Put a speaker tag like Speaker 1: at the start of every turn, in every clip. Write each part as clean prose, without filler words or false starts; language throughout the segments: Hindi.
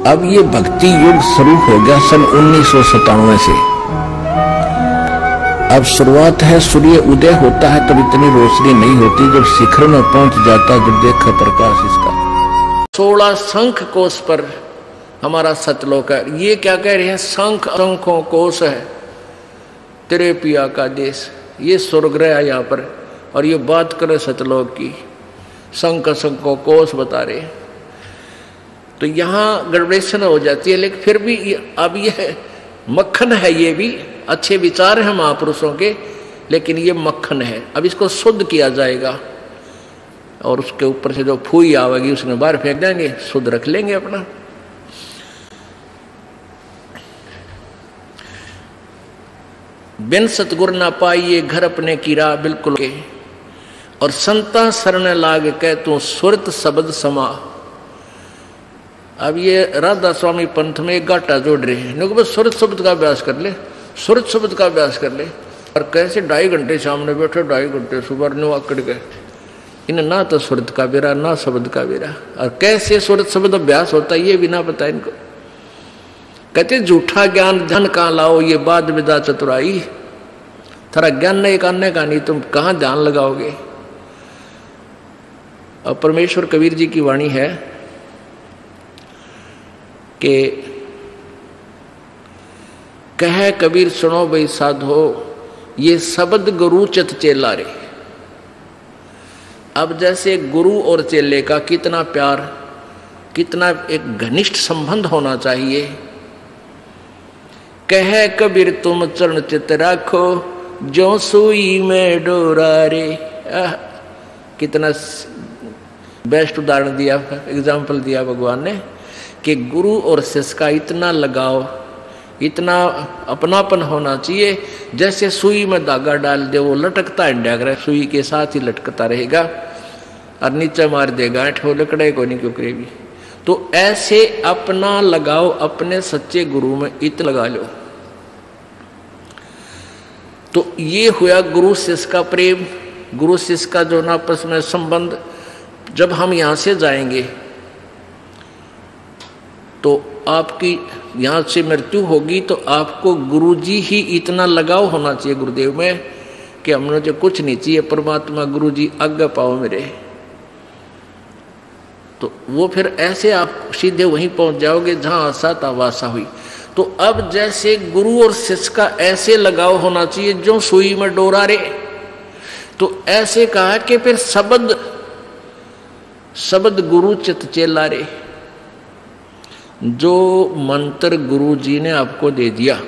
Speaker 1: अब ये भक्ति युग शुरू हो गया सन 1997 से। अब शुरुआत है, सूर्य उदय होता है तब इतनी रोशनी नहीं होती, जब शिखर में पहुंच जाता जब देखा प्रकाश इसका। 16 शंख कोश पर हमारा सतलोक है। ये क्या कह रहे हैं? शंख शंखों कोश है तेरे पिया का देश। ये स्वर्गग्रह है यहाँ पर, और ये बात करे सतलोक की, शंख शंखों कोश बता रहे। तो यहाँ गड़बड़ेशन हो जाती है, लेकिन फिर भी अब ये मक्खन है, ये भी अच्छे विचार हैं महापुरुषों के, लेकिन ये मक्खन है। अब इसको शुद्ध किया जाएगा और उसके ऊपर से जो फूई आवेगी उसने बाहर फेंक देंगे, शुद्ध रख लेंगे अपना। बिन सतगुर ना पाइए घर अपने की राह बिल्कुल के, और संता शरण लाग के तू सुरत शब्द समा। अब ये राधा स्वामी पंथ में एक गाटा जोड़ रहे हैं, सुरत शब्द का अभ्यास कर ले, सुरत शब्द का अभ्यास कर ले। और कैसे 2.5 घंटे सामने बैठे, 2.5 घंटे सुबह नो आकड़ गए, इन्हें ना तो सुरत का बेरा ना शब्द का बेरा। और कैसे सुरत शब्द अभ्यास होता है ये भी ना पता इनको। कहते झूठा ज्ञान ध्यान कहाँ लाओ, ये बाद विदा चतुराई। थारा ज्ञान नहीं करने का नहीं, तुम कहाँ ध्यान लगाओगे। और परमेश्वर कबीर जी की वाणी है कि कह कबीर सुनो भाई साधो, ये शब्द गुरु चित चेला रे। अब जैसे गुरु और चेले का कितना प्यार, कितना एक घनिष्ठ संबंध होना चाहिए। कह कबीर तुम चरण चित राखो, जो सुई में डोरा रे। कितना बेस्ट उदाहरण दिया, एग्जाम्पल दिया भगवान ने कि गुरु और शिष्य का इतना लगाव, इतना अपनापन होना चाहिए। जैसे सुई में धागा डाल दे, वो लटकता है, सुई के साथ ही लटकता रहेगा, और नीचे मार देगा वो लकड़े को नहीं क्यों करेगी। तो ऐसे अपना लगाओ अपने सच्चे गुरु में इत लगा लो। तो ये हुआ गुरु शिष्य का प्रेम, गुरु शिष्य का जो आपस में संबंध। जब हम यहाँ से जाएंगे तो आपकी यहाँ से मृत्यु होगी, तो आपको गुरुजी ही इतना लगाव होना चाहिए गुरुदेव में कि हमने जो कुछ नहीं चाहिए, परमात्मा गुरुजी आज्ञा पाओ मेरे। तो वो फिर ऐसे आप सीधे वहीं पहुंच जाओगे जहां आशा था वासा हुई। तो अब जैसे गुरु और शिष्य का ऐसे लगाव होना चाहिए जो सुई में डोरा रे। तो ऐसे कहा कि फिर शब्द गुरु चित चेला रे। जो मंत्र गुरु जी ने आपको दे दिया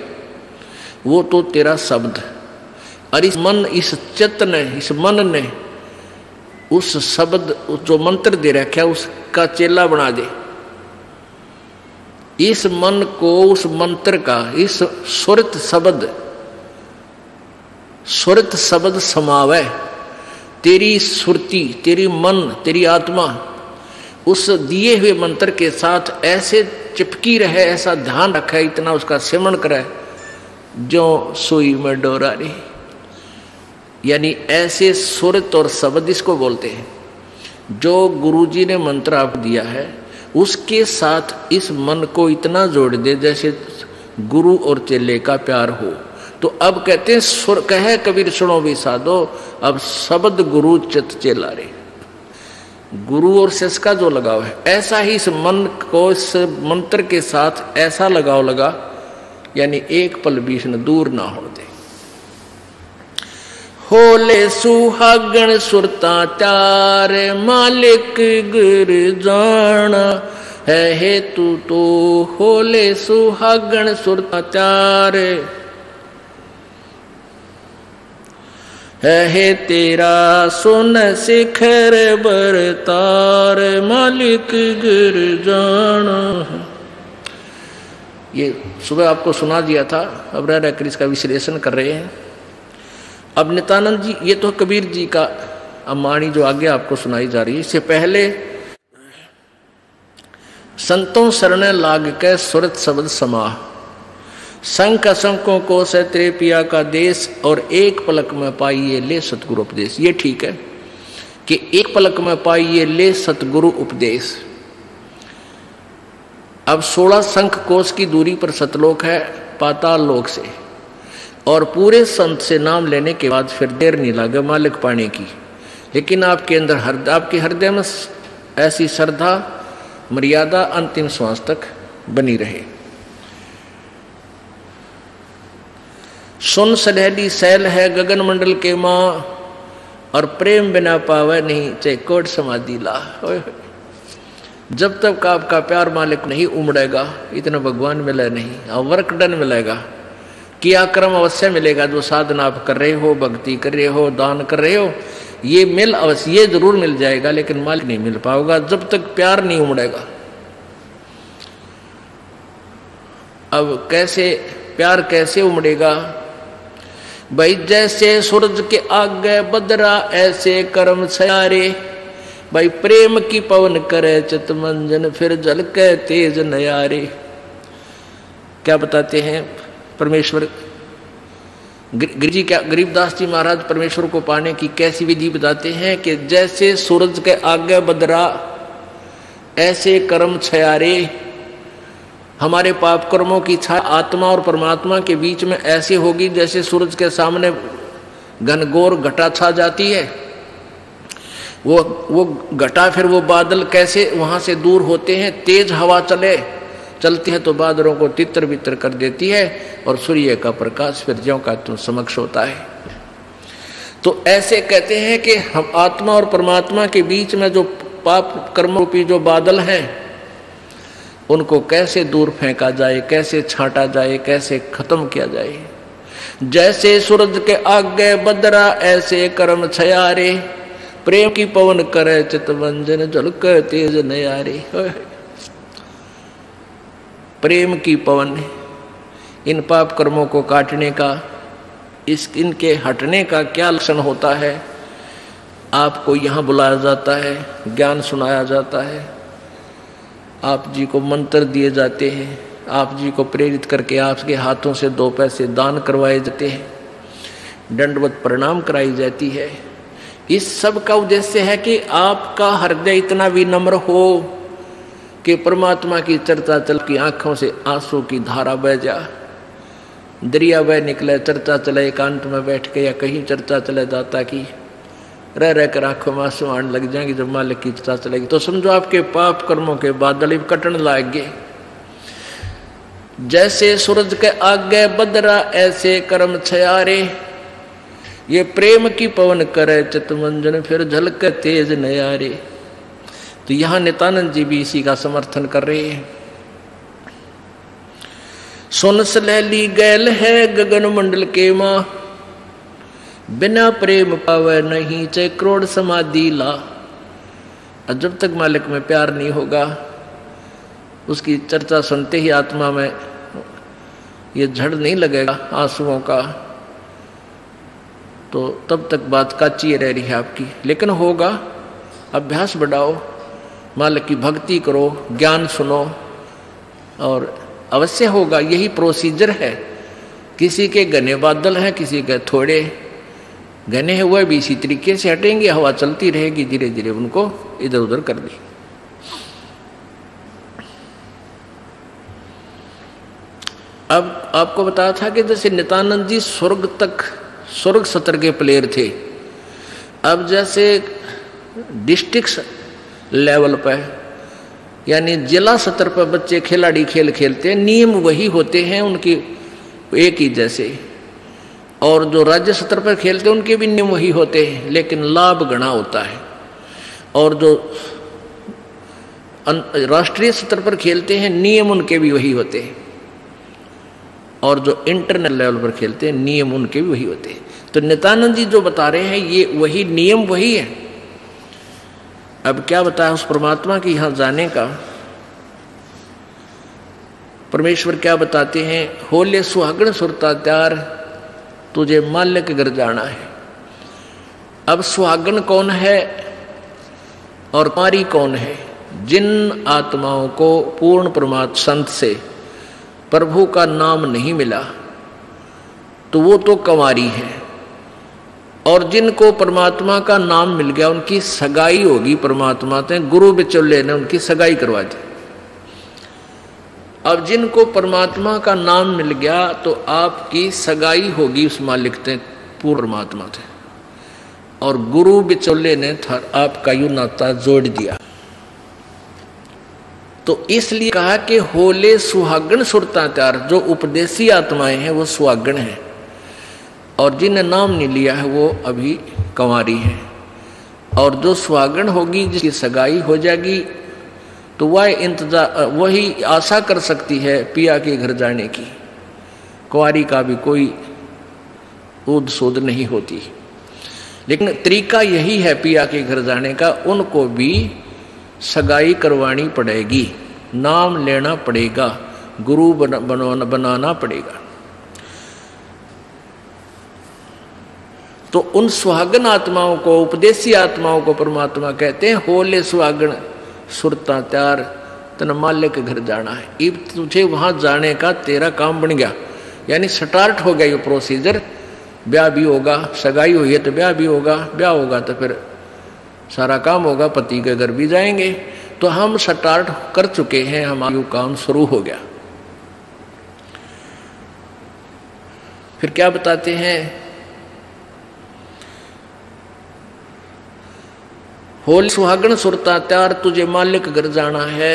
Speaker 1: वो तो तेरा शब्द, और इस चित्त ने, इस मन ने उस शब्द जो मंत्र दे रखा है उसका चेला बना दे। इस मन को उस मंत्र का, इस सुरत शब्द समावे। तेरी सुरती, तेरी मन, तेरी आत्मा उस दिए हुए मंत्र के साथ ऐसे चिपकी रहे, ऐसा ध्यान रखे, इतना उसका सेवन करे जो सुई में डोरा रे। यानी ऐसे सुरत और शब्द इसको बोलते हैं। जो गुरुजी ने मंत्र आप दिया है उसके साथ इस मन को इतना जोड़ दे जैसे गुरु और चेले का प्यार हो। तो अब कहते हैं सुर कहे कबीर सुनो भी साधो, अब शब्द गुरु चित चेला रे। गुरु और शिष्य का जो लगाव है, ऐसा ही इस मन को इस मंत्र के साथ ऐसा लगाव लगा, यानी एक पल बीच न दूर ना हो दे। होले सुहागण सुरता त्यार, मालिक गुर जाना है हेतु तो। होले सुहागण सुरता त्यार है तेरा सुन शिखर बरतार, मालिक गिर जाना। ये सुबह आपको सुना दिया था, अब रह रहकर इसका विश्लेषण कर रहे हैं। अब नित्यानंद जी, ये तो कबीर जी का अमाणी जो आगे आपको सुनाई जा रही है। इससे पहले संतों शरण लाग के सुरत शब्द समाह, शंख शंखों को से तेरे पिया का देश, और एक पलक में पाइए ले सतगुरु उपदेश। ये ठीक है कि एक पलक में पाइए ले सतगुरु उपदेश। अब 16 शंख कोश की दूरी पर सतलोक है पाताल लोक से, और पूरे संत से नाम लेने के बाद फिर देर नहीं लगे मालिक पाने की। लेकिन आपके अंदर आपके हृदय में ऐसी श्रद्धा मर्यादा अंतिम श्वास तक बनी रहे। सुन सलहली सैल है गगन मंडल के माँ, और प्रेम बिना पावे नहीं चाहे कोट समाधि ला। जब तक आपका प्यार मालिक नहीं उमड़ेगा इतना भगवान मिले नहीं, और वर्क डन मिलेगा, किया कर्म अवश्य मिलेगा। जो साधना आप कर रहे हो, भक्ति कर रहे हो, दान कर रहे हो, ये मिल अवश्य, ये जरूर मिल जाएगा, लेकिन मालिक नहीं मिल पाएगा जब तक प्यार नहीं उमड़ेगा। अब कैसे प्यार कैसे उमड़ेगा भाई? जैसे सूरज के आगे बदरा ऐसे कर्म सयारे, भाई प्रेम की पवन करे चित मंजन फिर झलके तेज नयारे। क्या बताते हैं परमेश्वर गिरिजी, क्या गरीबदास जी महाराज परमेश्वर को पाने की कैसी विधि बताते हैं कि जैसे सूरज के आगे बदरा ऐसे कर्म छयारे, हमारे पाप कर्मों की छाया आत्मा और परमात्मा के बीच में ऐसे होगी जैसे सूरज के सामने घनघोर घटा छा जाती है। वो घटा, फिर वो बादल कैसे वहां से दूर होते हैं, तेज हवा चलती है तो बादलों को तितर बितर कर देती है, और सूर्य का प्रकाश फिर ज्यों का त्यों समक्ष होता है। तो ऐसे कहते हैं कि हम आत्मा और परमात्मा के बीच में जो पाप कर्म रूपी जो बादल हैं, उनको कैसे दूर फेंका जाए, कैसे छांटा जाए, कैसे खत्म किया जाए। जैसे सूरज के आगे बदरा ऐसे कर्म छयारे, प्रेम की पवन करे चितवंजन झलके तेज नयारे। प्रेम की पवन, इन पाप कर्मों को काटने का, इनके हटने का क्या लक्षण होता है? आपको यहाँ बुलाया जाता है, ज्ञान सुनाया जाता है, आप जी को मंत्र दिए जाते हैं, आप जी को प्रेरित करके आपके हाथों से 2 पैसे दान करवाए जाते हैं, दंडवत प्रणाम कराई जाती है। इस सब का उद्देश्य है कि आपका हृदय इतना विनम्र हो कि परमात्मा की चर्चा चल की आंखों से आंसू की धारा बह जा, दरिया बह निकले, चर्चा चले एकांत में बैठ के, या कहीं चर्चा चले दाता की, रह रह कर आंखों में आंसू आने लग जाएंगे। जब मालिक की चर्चा चलेगी तो समझो आपके पाप कर्मों के बादल कटन लाएंगे। जैसे सूरज के आगे बदरा ऐसे कर्म छयारे, ये प्रेम की पवन करे चितमंजन फिर झलके तेज नयारे। तो यहां नित्यानंद जी भी इसी का समर्थन कर रहे हैं। सुन सलहली गैल है गगन मंडल के माँ, बिना प्रेम पावे नहीं चाहे करोड़ समाधि ला। और जब तक मालिक में प्यार नहीं होगा, उसकी चर्चा सुनते ही आत्मा में ये झड़ नहीं लगेगा आंसुओं का, तो तब तक बात काची रह रही है आपकी। लेकिन होगा, अभ्यास बढ़ाओ, मालिक की भक्ति करो, ज्ञान सुनो, और अवश्य होगा। यही प्रोसीजर है। किसी के घने बादल हैं, किसी के थोड़े घने हैं, वह भी इसी तरीके से हटेंगे, हवा चलती रहेगी, धीरे धीरे उनको इधर उधर कर दी। अब आपको बताया था कि जैसे नित्यानंद जी स्वर्ग सत्र के प्लेयर थे, अब जैसे डिस्ट्रिक्ट लेवल पर यानी जिला स्तर पर बच्चे खिलाड़ी खेल खेलते हैं, नियम वही होते हैं उनकी एक ही जैसे, और जो राज्य स्तर पर खेलते हैं उनके भी नियम वही होते हैं, लेकिन लाभ गणा होता है। और जो राष्ट्रीय स्तर पर खेलते हैं नियम उनके भी वही होते हैं, और जो इंटरनेशनल लेवल पर खेलते हैं नियम उनके भी वही होते हैं। तो नित्यानंद जी जो बता रहे हैं ये वही नियम वही है। अब क्या बताया उस परमात्मा की यहां जाने का? परमेश्वर क्या बताते हैं? होले सुहागण सुरता त्यार, तुझे माल्य के घर जाना है। अब सुहागण कौन है और कुंवारी कौन है? जिन आत्माओं को पूर्ण परमात्मा संत से प्रभु का नाम नहीं मिला तो वो तो कुंवारी है, और जिनको परमात्मा का नाम मिल गया उनकी सगाई होगी परमात्मा से, गुरु बिचौले ने उनकी सगाई करवा दी। अब जिनको परमात्मा का नाम मिल गया तो आपकी सगाई होगी उस मालिक से, पूर्ण परमात्मा थे, और गुरु बिचौले ने आपका यू नाता जोड़ दिया। तो इसलिए कहा कि होले सुहागण सुरता त्यार, जो उपदेशी आत्माएं हैं वो सुहागण हैं, और जिन्हें नाम नहीं लिया है वो अभी कंवारी है। और जो सुहागण होगी, जिसकी सगाई हो जाएगी, तो वह इंतजार, वही आशा कर सकती है पिया के घर जाने की। कुंवारी का भी कोई ऊद सूद नहीं होती, लेकिन तरीका यही है पिया के घर जाने का, उनको भी सगाई करवानी पड़ेगी, नाम लेना पड़ेगा, गुरु बनाना पड़ेगा। तो उन सुहागन आत्माओं को, उपदेशी आत्माओं को परमात्मा कहते हैं होले सुहागन सुरता त्यार, तन मालिक के घर जाना है। अब तुझे वहां जाने का तेरा काम बन गया, यानी स्टार्ट हो गया ये प्रोसीजर। ब्याह भी होगा, सगाई हुई है तो ब्याह भी होगा, ब्याह होगा तो फिर सारा काम होगा, पति के घर भी जाएंगे। तो हम स्टार्ट कर चुके हैं, हमारा काम शुरू हो गया। फिर क्या बताते हैं, होल सुहागण सुरता त्यार, तुझे मालिक घर जाना है,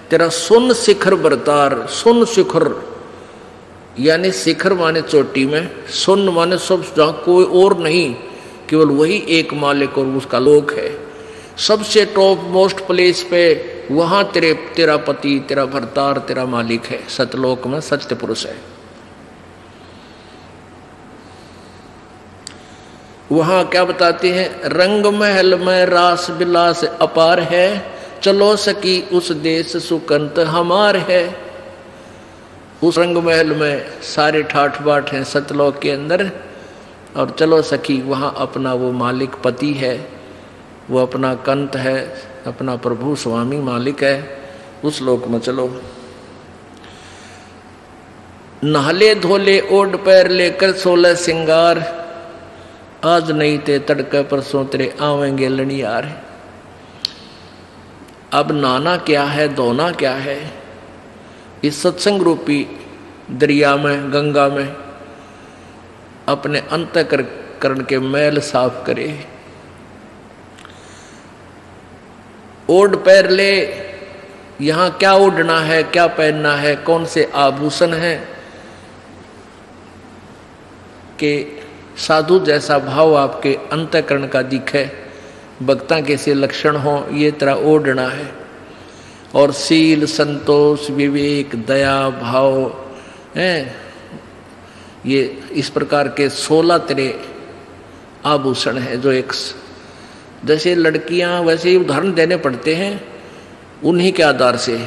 Speaker 1: तेरा सुन शिखर बरतार। सुन शिखर यानी शिखर माने चोटी में, सुन माने सब, जहां कोई और नहीं, केवल वही एक मालिक और उसका लोक है। सबसे टॉप मोस्ट प्लेस पे वहां तेरा पति, तेरा भरतार, तेरा मालिक है। सतलोक में सत्य पुरुष है। वहां क्या बताते हैं, रंग महल में रास बिलास अपार है, चलो सकी उस देश सुकंत हमार है। उस रंग महल में सारे ठाठ बाट हैं सतलोक के अंदर, और चलो सखी वहां अपना वो मालिक पति है, वो अपना कंत है, अपना प्रभु स्वामी मालिक है, उस लोक में चलो। नहले धोले ओढ़ पैर लेकर 16 सिंगार, आज नहीं ते तड़के परसों तेरे आवेंगे लनियार। अब नहाना क्या है, धोना क्या है, इस सत्संग रूपी दरिया में, गंगा में अपने अंतःकरण के मैल साफ करे। ओढ़ पैर ले, यहां क्या ओढ़ना है, क्या पहनना है, कौन से आभूषण है कि साधु जैसा भाव आपके अंतःकरण का दिखे, भक्ता कैसे लक्षण हो, ये तरह ओढ़ना है। और सील, संतोष, विवेक, दया, भाव हैं, ये इस प्रकार के 16 तरह आभूषण है, जो एक जैसे लड़कियां वैसे ही उदाहरण देने पड़ते हैं उन्हीं के आधार से।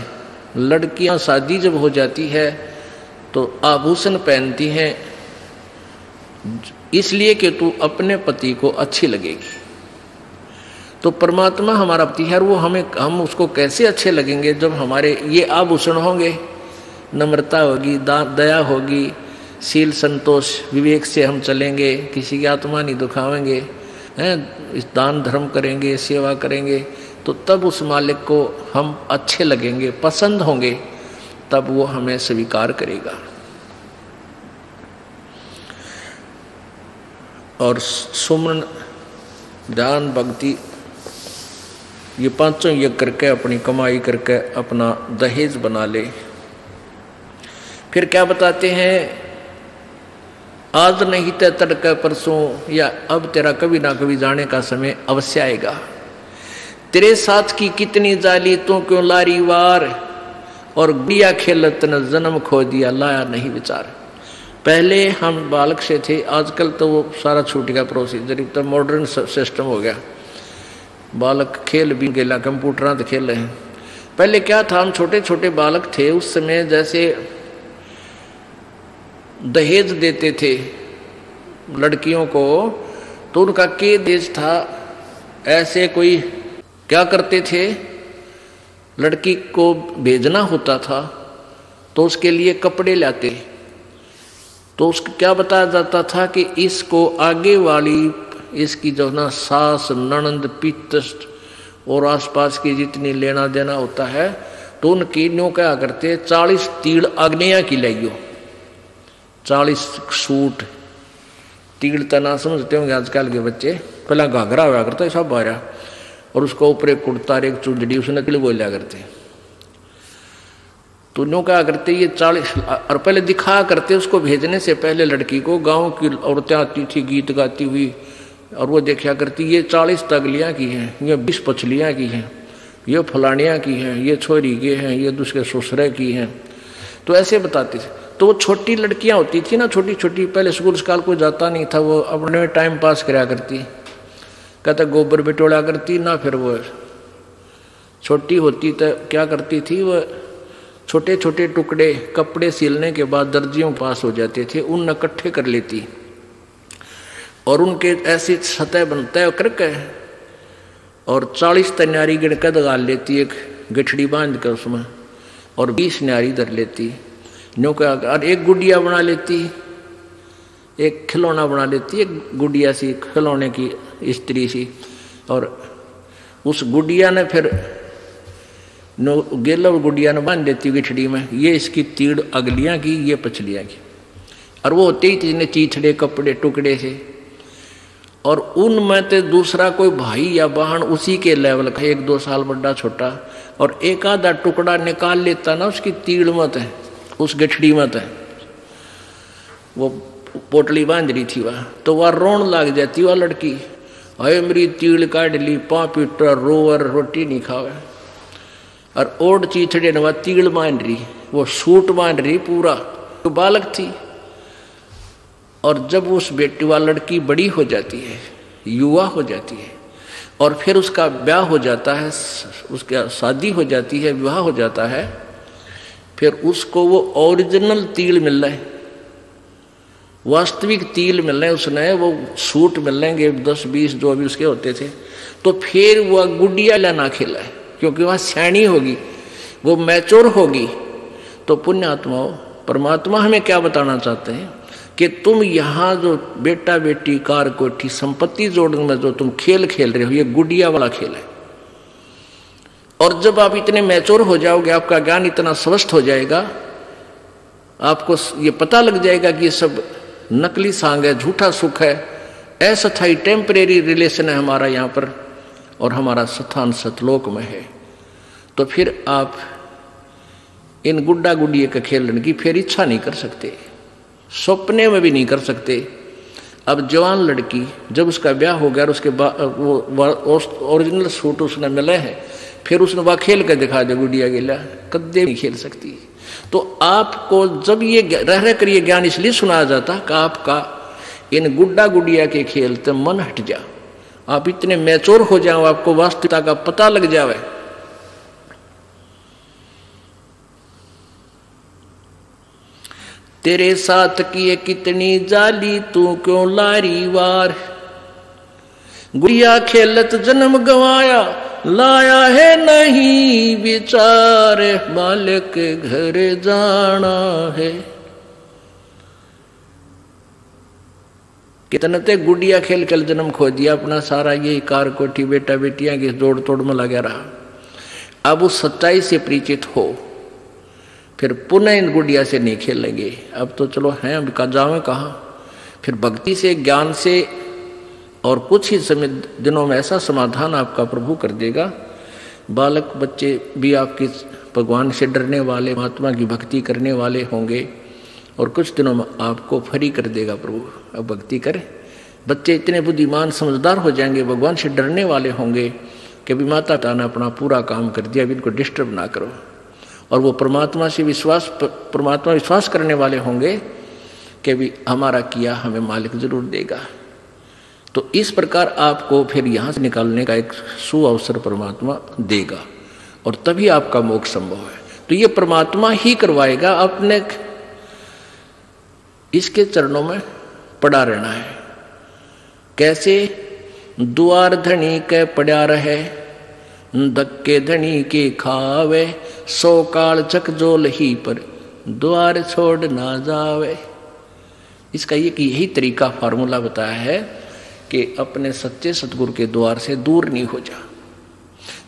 Speaker 1: लड़कियां शादी जब हो जाती है तो आभूषण पहनती हैं इसलिए कि तू अपने पति को अच्छी लगेगी। तो परमात्मा हमारा पति है, वो हम उसको कैसे अच्छे लगेंगे जब हमारे ये आभूषण होंगे, नम्रता होगी, दया होगी, शील, संतोष, विवेक से हम चलेंगे, किसी की आत्मा नहीं दुखावेंगे, हैं, दान धर्म करेंगे, सेवा करेंगे, तो तब उस मालिक को हम अच्छे लगेंगे, पसंद होंगे, तब वो हमें स्वीकार करेगा। और सुमन, ध्यान, भक्ति, ये पांचों यज्ञ करके अपनी कमाई करके अपना दहेज बना ले। फिर क्या बताते हैं, आज नहीं ते तड़के परसों, या अब तेरा कभी ना कभी जाने का समय अवश्य आएगा। तेरे साथ की कितनी जाली तू क्यों लारी वार, और गुड़िया खेलत न जन्म खो दिया लाया नहीं विचार। पहले हम बालक से थे, आजकल तो वो सारा छूट गया प्रोसीजर, तो मॉडर्न सिस्टम हो गया, बालक खेल भी गेला, कंप्यूटर तो खेल रहे हैं। पहले क्या था, हम छोटे छोटे बालक थे, उस समय जैसे दहेज देते थे लड़कियों को, तो उनका के देश था, ऐसे कोई क्या करते थे, लड़की को भेजना होता था तो उसके लिए कपड़े लाते, तो उसको क्या बताया जाता था कि इसको आगे वाली, इसकी जो ना सास, ननंद, पितृष्ट और आसपास की जितनी लेना देना होता है, तो तो उनकी न्यों क्या करते 40 तीड़ अग्निया की लाइयो, 40 सूट। तीड़ तना समझते होंगे आजकल के बच्चे, पहला घाघरा हुआ करता सब बारा, और उसको ऊपर एक कुर्ता एक चुंदड़ी उसने तिल बोलिया करते। तो न्यों क्या करते ये 40, और पहले दिखा करते उसको भेजने से पहले लड़की को गांव की औरतें आती थी गीत गाती हुई, और वो देखा करती ये 40 तगलियाँ की हैं, ये 20 पछलियाँ की हैं, ये फलानियाँ की हैं, ये छोरी के हैं, ये दूसरे ससुरे की हैं। तो ऐसे बताते थे। तो वो छोटी लड़कियाँ होती थी ना, छोटी छोटी, पहले स्कूल स्काल कोई जाता नहीं था, वो अपने में टाइम पास कराया करती, कहता गोबर बिटोड़ा करती ना। फिर वो छोटी होती तो क्या करती थी, वो छोटे छोटे टुकड़े कपड़े सिलने के बाद दर्जियों पास हो जाते थे, उन इकट्ठे कर लेती और उनके ऐसी सतह बनता करके और 40 तन्यारी गिणकर दगाल लेती, एक गठड़ी बांध कर उसमें, और 20 न्यारी धर लेती न्यों का, और एक गुड़िया बना लेती, एक खिलौना बना लेती, एक गुड़िया सी खिलौने की स्त्री सी, और उस गुड़िया ने फिर गेला और गुड़िया ने बांध देती गिठड़ी में, ये इसकी तीड़ अगलियाँ की, ये पछलियाँ की। और वो होते ही तीन चीथड़े कपड़े टुकड़े से, और उनमें तो दूसरा कोई भाई या बहन उसी के लेवल का, 1-2 साल बड़ा छोटा, और एक आधा टुकड़ा निकाल लेता ना उसकी तीड़ मत है, उस गठड़ी मत है, वो पोटली बांध रही थी वह, तो वह रोन लग जाती वह लड़की, अरे मेरी तीड़ काट ली, 5 पीटर रोवर रोटी नहीं खावे, और ओड चीथड़े ने वह तीड़ बांध रही, वो सूट बांध रही पूरा, तो बालक थी। और जब उस बेटी वाली लड़की बड़ी हो जाती है, युवा हो जाती है, और फिर उसका ब्याह हो जाता है, उसका शादी हो जाती है, विवाह हो जाता है, फिर उसको वो ओरिजिनल तील मिल रहा है, वास्तविक तिल मिल रहे, उसने वो सूट मिल लेंगे 10-20 जो भी उसके होते थे। तो फिर वह गुड़िया लेना खेला है, क्योंकि वह सैनी होगी, वो मैच्योर होगी। तो पुण्यात्माओं, परमात्मा हमें क्या बताना चाहते हैं कि तुम यहाँ जो बेटा बेटी कार कोठी संपत्ति जोड़ने में जो तुम खेल खेल रहे हो, ये गुड़िया वाला खेल है। और जब आप इतने मैच्योर हो जाओगे, आपका ज्ञान इतना स्वस्थ हो जाएगा, आपको ये पता लग जाएगा कि ये सब नकली सांग है, झूठा सुख है, अस्थायी टेम्परेरी रिलेशन है हमारा यहाँ पर, और हमारा स्थान सतलोक में है। तो फिर आप इन गुड्डा गुड़िया का खेलने की फिर इच्छा नहीं कर सकते, सपने में भी नहीं कर सकते। अब जवान लड़की जब उसका ब्याह हो गया और उसके बाद वो ओरिजिनल सूट उसने मिले हैं, फिर उसने वह खेल कर दिखा दे गुड़िया गिला, कदे नहीं खेल सकती। तो आपको जब ये रह रह कर ये ज्ञान इसलिए सुनाया जाता कि आपका इन गुड्डा गुड़िया के खेल से मन हट जा, आप इतने मैच्योर हो जाओ, आपको वास्तविकता का पता लग जावे। तेरे साथ किए कितनी जाली, तू क्यों लारी वार, गुड़िया खेलत जन्म गवाया, लाया है नहीं विचार, मालिक के घर जाना है। कितने ते गुड़िया खेल कर जन्म खो दिया अपना, सारा ये कार कोठी बेटा बेटियां की जोड़ तोड़ में लगा रहा। अब उस सच्चाई से परिचित हो, फिर पुनः इन गुड़िया से नहीं खेलेंगे। अब तो चलो हैं, अब का जावे कहाँ, फिर भक्ति से ज्ञान से और कुछ ही समय दिनों में ऐसा समाधान आपका प्रभु कर देगा। बालक बच्चे भी आपके भगवान से डरने वाले, महात्मा की भक्ति करने वाले होंगे, और कुछ दिनों में आपको फ्री कर देगा प्रभु। अब भक्ति करें, बच्चे इतने बुद्धिमान समझदार हो जाएंगे, भगवान से डरने वाले होंगे कि अभी माता पिता ने अपना पूरा काम कर दिया, अभी इनको डिस्टर्ब ना करो। और वो परमात्मा से विश्वास करने वाले होंगे कि भी हमारा किया हमें मालिक जरूर देगा। तो इस प्रकार आपको फिर यहाँ से निकालने का एक सुअवसर परमात्मा देगा, और तभी आपका मोक्ष संभव है। तो ये परमात्मा ही करवाएगा, अपने इसके चरणों में पड़ा रहना है। कैसे? द्वार धनी के पड़ा रहे, धक्के धनी के खावे, 100 काल चकजोल ही पर द्वार छोड़ ना जावे। इसका यही तरीका फार्मूला बताया है कि अपने सच्चे सतगुरु के द्वार से दूर नहीं हो जा।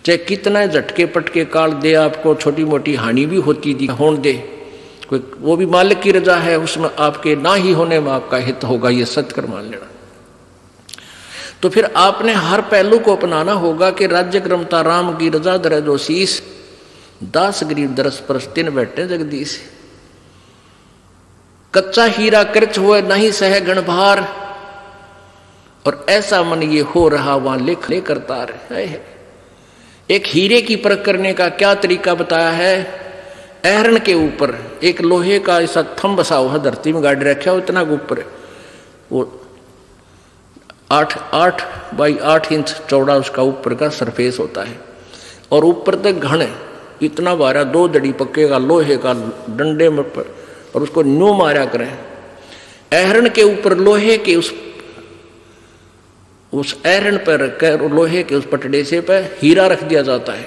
Speaker 1: चाहे कितना झटके पटके काल दे, आपको छोटी मोटी हानि भी होती दी होने दे, कोई वो भी मालिक की रजा है, उसमें आपके ना ही होने में आपका हित होगा, ये सत्य मान लेना। तो फिर आपने हर पहलू को अपनाना होगा कि राज्य क्रमता राम की रजा दर जो शीस, दास गरीब दरस परस तिन बैठे जगदीश। कच्चा हीरा कृच हुए नहीं सह गण भार, और ऐसा मन ये हो रहा वहां लेख ले करता रहे। एक हीरे की परख करने का क्या तरीका बताया है। ऐरण के ऊपर एक लोहे का ऐसा थंब बसा हुआ, धरती में गाड़ रखा हो, इतना ऊपर वो 8 बाई 8 इंच चौड़ा उसका ऊपर का सरफेस होता है, और ऊपर तक घन इतना बारा 2 दड़ी पक्के का लोहे का डंडे में पर, और उसको न्यू मारा करें। ऐरण के ऊपर लोहे के उस ऐरण पर रखकर लोहे के उस पटड़े से पर हीरा रख दिया जाता है,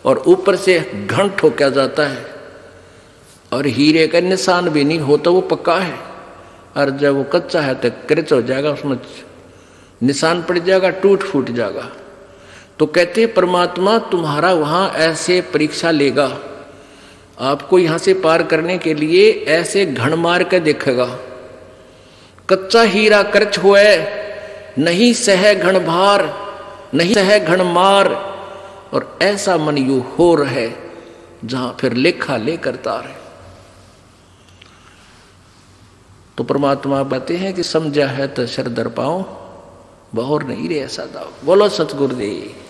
Speaker 1: और ऊपर से घन ठोका जाता है, और हीरे का निशान भी नहीं होता, वो पक्का है। और जब वो कच्चा है तो क्रच हो जाएगा, उसमें निशान पड़ जाएगा, टूट फूट जाएगा। तो कहते परमात्मा तुम्हारा वहां ऐसे परीक्षा लेगा, आपको यहां से पार करने के लिए ऐसे घण मार के देखेगा। कच्चा हीरा कर्च हुए नहीं सह घण भार, नहीं सह घण मार, और ऐसा मन यू हो रहे जहां फिर लेखा ले करता रहे। तो परमात्मा बताते हैं कि समझा है तो शर दर पाओ, बहुर नहीं रे ऐसा दाओ। बोलो सतगुरुदेव।